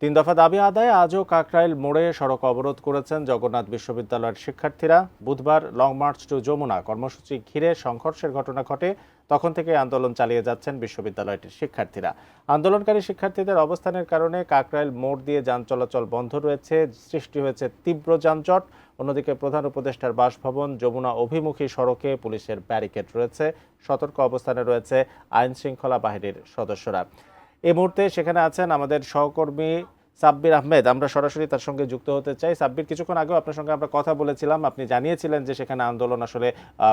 তিন দফা দাবি আদায়ে আজও কাকরাইল মোড়ে সড়ক অবরোধ করেছেন জগন্নাথ বিশ্ববিদ্যালয়ের শিক্ষার্থীরা। বুধবার লং মার্চ টু যমুনা কর্মসূচি ঘিরে সংঘর্ষের ঘটনা ঘটে, তখন থেকে আন্দোলন চালিয়ে যাচ্ছেন বিশ্ববিদ্যালয়টির শিক্ষার্থীরা। আন্দোলনকারী শিক্ষার্থীদের অবস্থানের কারণে কাকরাইল মোড় দিয়ে যান চলাচল বন্ধ রয়েছে, সৃষ্টি হয়েছে তীব্র যানজট। অন্যদিকে প্রধান উপদেষ্টার বাসভবন যমুনা অভিমুখী সড়কে পুলিশের ব্যারিকেড রয়েছে, সতর্ক অবস্থানে রয়েছে আইন শৃঙ্খলা বাহিনীর সদস্যরা। এই মুহূর্তে সেখানে আছেন আমাদের সহকর্মী সাব্বির আহমেদ। আমরা সরাসরি তার সঙ্গে যুক্ত হতে চাই। সাব্বির, কিছুক্ষণ আগেও আপনার সঙ্গে আমরা কথা বলেছিলাম, আপনি জানিয়েছিলেন যে সেখানে আন্দোলন আসলে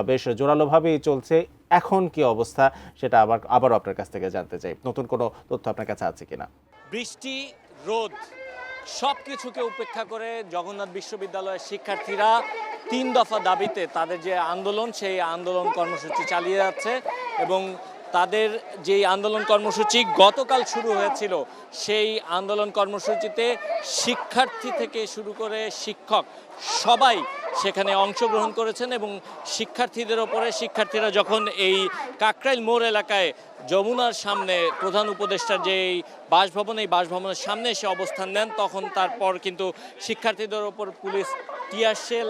বেশ জোরালোভাবেই চলছে। এখন কি অবস্থা সেটা আবারও আপনার কাছ থেকে জানতে চাই। নতুন কোনো তথ্য আপনার কাছে আছে কিনা? বৃষ্টি, রোদ সব কিছুকে উপেক্ষা করে জগন্নাথ বিশ্ববিদ্যালয়ের শিক্ষার্থীরা তিন দফা দাবিতে তাদের যে আন্দোলন, সেই আন্দোলন কর্মসূচি চালিয়ে যাচ্ছে। এবং তাদের যেই আন্দোলন কর্মসূচি গতকাল শুরু হয়েছিল, সেই আন্দোলন কর্মসূচিতে শিক্ষার্থী থেকে শুরু করে শিক্ষক সবাই সেখানে অংশগ্রহণ করেছেন। এবং শিক্ষার্থীদের ওপরে শিক্ষার্থীরা যখন এই কাকরাইল মোড় এলাকায় যমুনার সামনে প্রধান উপদেষ্টার যে বাসভবন, এই বাসভবনের সামনে এসে অবস্থান নেন, তখন তারপর কিন্তু শিক্ষার্থীদের ওপর পুলিশ টিয়ার শেল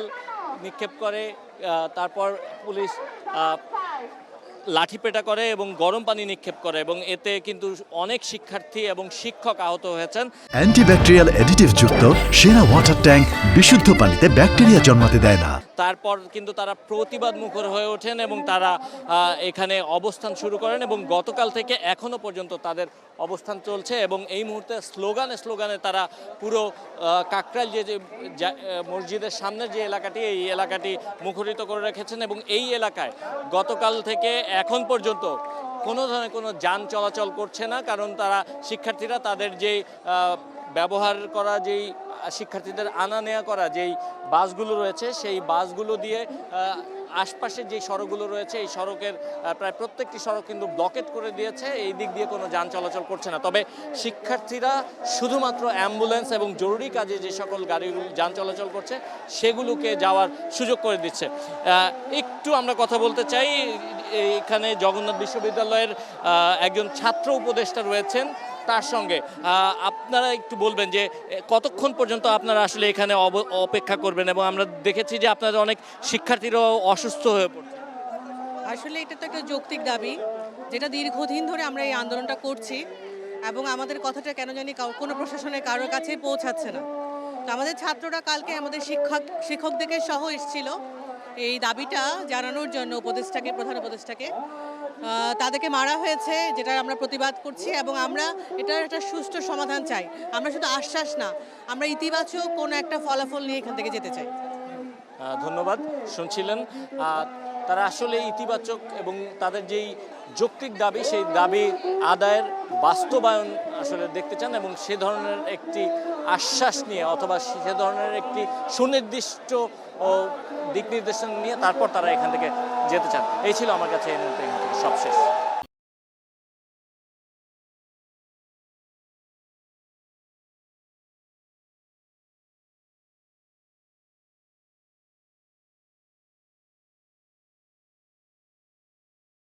নিক্ষেপ করে, তারপর পুলিশ লাঠিপেটা করে এবং গরম পানি নিক্ষেপ করে, এবং এতে কিন্তু অনেক শিক্ষার্থী এবং শিক্ষক আহত হয়েছেন। অ্যান্টিব্যাকটেরিয়াল অ্যাডিটিভ যুক্ত সেরা ওয়াটার ট্যাঙ্ক বিশুদ্ধ পানিতে ব্যাকটেরিয়া জন্মাতে দেয় না। তারপর কিন্তু তারা প্রতিবাদ মুখর হয়ে ওঠেন এবং তারা এখানে অবস্থান শুরু করেন, এবং গতকাল থেকে এখনো পর্যন্ত তাদের অবস্থান চলছে। এবং এই মুহূর্তে স্লোগানে তারা পুরো কাকরাইল যে মসজিদের সামনের যে এলাকাটি, এই এলাকাটি মুখরিত করে রেখেছেন। এবং এই এলাকায় গতকাল থেকে এখন পর্যন্ত কোনো ধরনের কোনো যান চলাচল করছে না, কারণ তারা শিক্ষার্থীরা তাদের যেই ব্যবহার করা, যেই শিক্ষার্থীদের আনা নেওয়া করা যেই বাসগুলো রয়েছে, সেই বাসগুলো দিয়ে আশপাশের যে সড়কগুলো রয়েছে, এই সড়কের প্রায় প্রত্যেকটি সড়ক কিন্তু ব্লকেট করে দিয়েছে। এই দিক দিয়ে কোনো যান চলাচল করছে না। তবে শিক্ষার্থীরা শুধুমাত্র অ্যাম্বুলেন্স এবং জরুরি কাজে যে সকল গাড়িগুলো যান চলাচল করছে, সেগুলোকে যাওয়ার সুযোগ করে দিচ্ছে। একটু আমরা কথা বলতে চাই, এখানে জগন্নাথ বিশ্ববিদ্যালয়ের একজন ছাত্র উপদেষ্টা রয়েছেন, তার সঙ্গে আপনারা একটু বলবেন যে কতক্ষণ পর্যন্ত আপনারা আসলে এখানে অপেক্ষা করবেন। এবং আমরা দেখেছি যে আপনাদের অনেক শিক্ষার্থীরাও অসুস্থ হয়ে পড়ছে। আসলে এটা তো একটা যৌক্তিক দাবি, যেটা দীর্ঘদিন ধরে আমরা এই আন্দোলনটা করছি, এবং আমাদের কথাটা কেন জানি কোনো প্রশাসনের কারোর কাছে পৌঁছাচ্ছে না। তো আমাদের ছাত্ররা কালকে আমাদের শিক্ষকদেরকে সহ এসেছিল এই দাবিটা জানানোর জন্য প্রধান উপদেষ্টাকে। তাদেরকে মারা হয়েছে, যেটা আমরা প্রতিবাদ করছি, এবং আমরা এটার একটা সুষ্ঠু সমাধান চাই। আমরা শুধু আশ্বাস না, আমরা ইতিবাচক কোনো একটা ফলাফল নিয়ে এখান থেকে যেতে চাই। ধন্যবাদ। শুনছিলেন, তারা আসলে ইতিবাচক এবং তাদের যেই যৌক্তিক দাবি, সেই দাবি আদায়ের বাস্তবায়ন আসলে দেখতে চান, এবং সে ধরনের একটি আশ্বাস নিয়ে অথবা সে ধরনের একটি সুনির্দিষ্ট দিক নির্দেশনা নিয়ে তারপর তারা এখান থেকে যেতে চান। এই ছিল আমার কাছে এই মুহূর্তে সবশেষ।